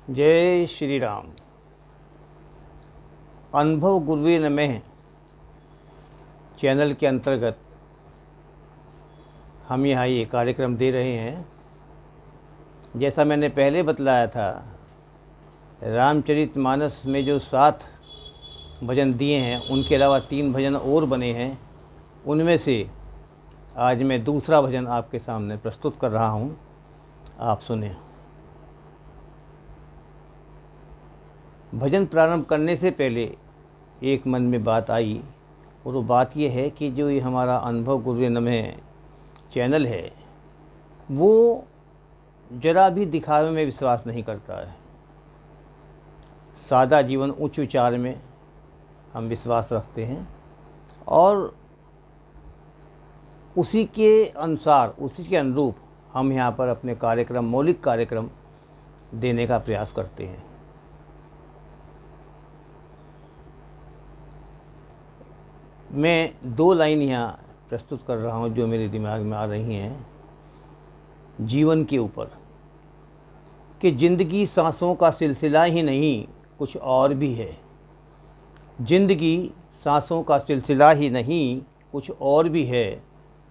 जय श्री राम। अनुभव गुरुवे नमः चैनल के अंतर्गत हम यहाँ ये कार्यक्रम दे रहे हैं। जैसा मैंने पहले बतलाया था, रामचरितमानस में जो 7 भजन दिए हैं, उनके अलावा 3 भजन और बने हैं। उनमें से आज मैं दूसरा भजन आपके सामने प्रस्तुत कर रहा हूँ। आप सुने। भजन प्रारंभ करने से पहले एक मन में बात आई, और वो बात ये है कि जो ये हमारा अनुभव गुरुवे नमः चैनल है, वो जरा भी दिखावे में विश्वास नहीं करता है। सादा जीवन उच्च विचार में हम विश्वास रखते हैं और उसी के अनुसार, उसी के अनुरूप हम यहाँ पर अपने कार्यक्रम, मौलिक कार्यक्रम देने का प्रयास करते हैं। मैं 2 लाइन यहाँ प्रस्तुत कर रहा हूँ जो मेरे दिमाग में आ रही हैं जीवन के ऊपर, कि ज़िंदगी सांसों का सिलसिला ही नहीं, कुछ और भी है। ज़िंदगी सांसों का सिलसिला ही नहीं, कुछ और भी है।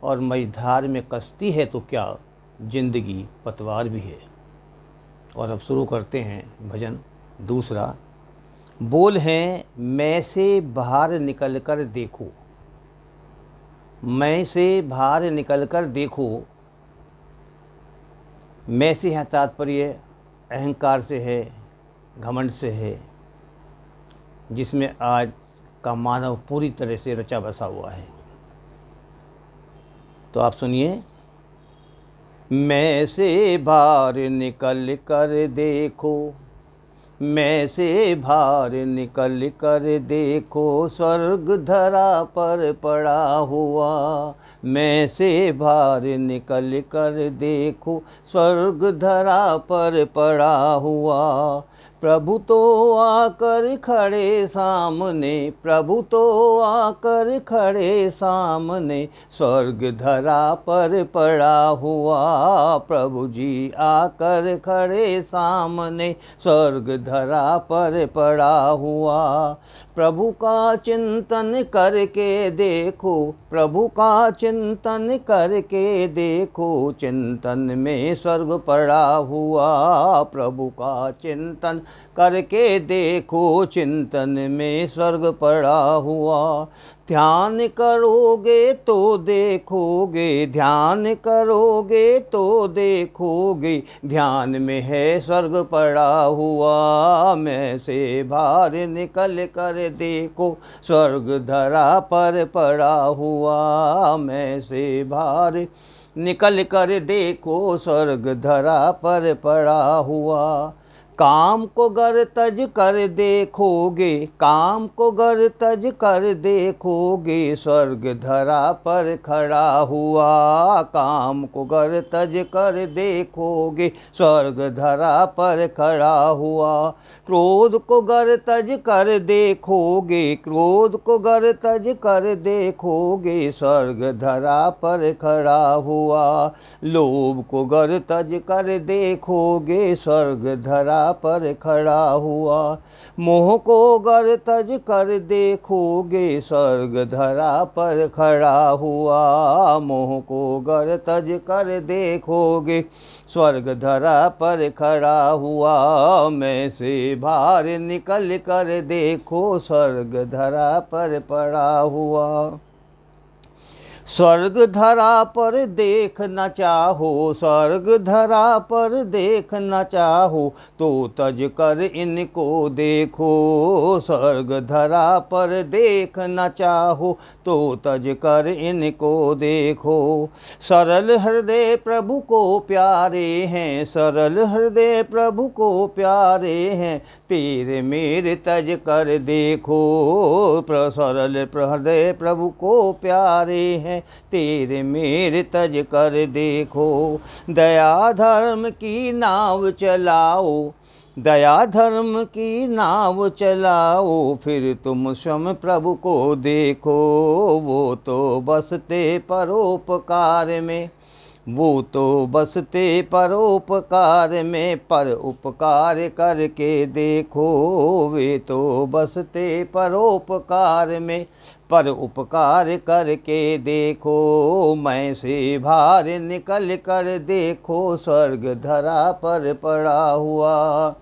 और मझधार में कश्ती है तो क्या, ज़िंदगी पतवार भी है। और अब शुरू करते हैं भजन दूसरा। बोल हैं मैं से बाहर निकल कर देखो, मैं से बाहर निकल कर देखो। मैं से है तात्पर्य अहंकार से है, घमंड से है, जिसमें आज का मानव पूरी तरह से रचा बसा हुआ है। तो आप सुनिए। मैं से बाहर निकल कर देखो, मैं से बाहर निकल कर देखो, स्वर्ग धरा पर पड़ा हुआ। मैं से बाहर निकल कर देखो, स्वर्ग धरा पर पड़ा हुआ। प्रभु तो आकर खड़े सामने, प्रभु तो आकर खड़े सामने, स्वर्ग धरा पर पड़ा हुआ। प्रभु जी आकर खड़े सामने, स्वर्ग धरा पर पड़ा हुआ। प्रभु का चिंतन करके देखो, प्रभु का चिंतन करके देखो, चिंतन में स्वर्ग पड़ा हुआ। प्रभु का चिंतन करके देखो, चिंतन में स्वर्ग पड़ा हुआ। ध्यान करोगे तो देखोगे, ध्यान करोगे तो देखोगे, ध्यान में है स्वर्ग पड़ा हुआ। मैं से बाहर निकल कर देखो, स्वर्ग धरा पर पड़ा हुआ। मैं से बाहर निकल कर देखो, स्वर्ग धरा पर पड़ा हुआ। काम को गर तज कर देखोगे, काम को गर तज कर देखोगे, स्वर्ग धरा पर खड़ा हुआ। काम को गर तज कर देखोगे, स्वर्ग धरा पर खड़ा हुआ। क्रोध को गर तज कर देखोगे, क्रोध को गर तज कर देखोगे, स्वर्ग धरा पर खड़ा हुआ। लोभ को गर तज कर देखोगे, स्वर्ग धरा पर खड़ा हुआ। मोह को गर तज कर देखोगे, स्वर्ग धरा पर खड़ा हुआ। मोह को गर तज कर देखोगे, स्वर्ग धरा पर खड़ा हुआ। मैं से बाहर निकल कर देखो, स्वर्ग धरा पर पड़ा हुआ। स्वर्ग धरा पर देख न चाहो, स्वर्ग धरा पर देख न चाहो, तो तज कर इनको देखो। स्वर्ग धरा पर देख न चाहो, तो तज कर इनको देखो। सरल हृदय प्रभु को प्यारे हैं, सरल हृदय प्रभु को प्यारे हैं, तेरे मेरे तज कर देखो। सरल हृदय प्रभु को प्यारे हैं, तेरे मेरे तज कर देखो। दया धर्म की नाव चलाओ, दया धर्म की नाव चलाओ, फिर तुम स्वयं प्रभु को देखो। वो तो बसते परोपकार में, वो तो बसते परोपकार में, पर उपकार करके देखो। वे तो बसते परोपकार में, पर उपकार करके देखो। मैं से बाहर निकल कर देखो, स्वर्ग धरा पर पड़ा हुआ।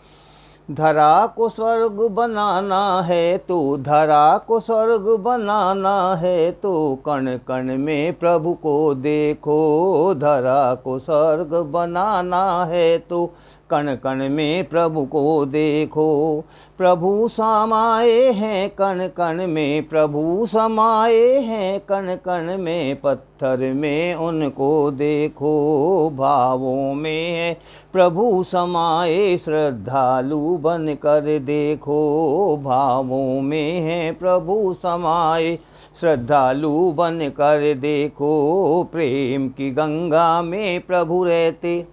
धरा को स्वर्ग बनाना है तो, धरा को स्वर्ग बनाना है तो, कण कण में प्रभु को देखो। धरा को स्वर्ग बनाना है तो, कण कण में प्रभु को देखो। प्रभु समाए हैं कण कण में, प्रभु समाए हैं कण कण में, पत्थर में उनको देखो। भावों में है प्रभु समाए, श्रद्धालु बन कर देखो। भावों में है प्रभु समाए, श्रद्धालु बन कर देखो। प्रेम की गंगा में प्रभु रहते,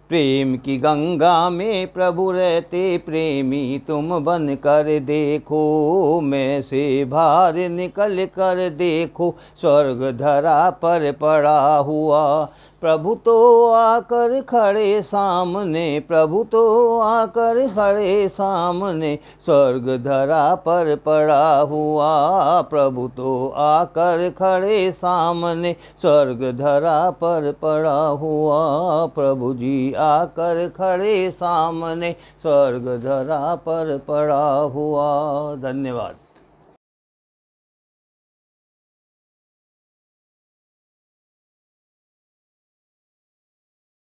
प्रेम की गंगा में प्रभु रहते, प्रेमी तुम बन कर देखो। मैं से बाहर निकल कर देखो, स्वर्ग धरा पर पड़ा हुआ। प्रभु तो आकर खड़े सामने, प्रभु तो आकर खड़े सामने, स्वर्ग धरा पर पड़ा हुआ। प्रभु तो आकर खड़े सामने, स्वर्ग धरा पर पड़ा हुआ। प्रभु जी आकर खड़े सामने, स्वर्ग धरा पर पड़ा हुआ। धन्यवाद।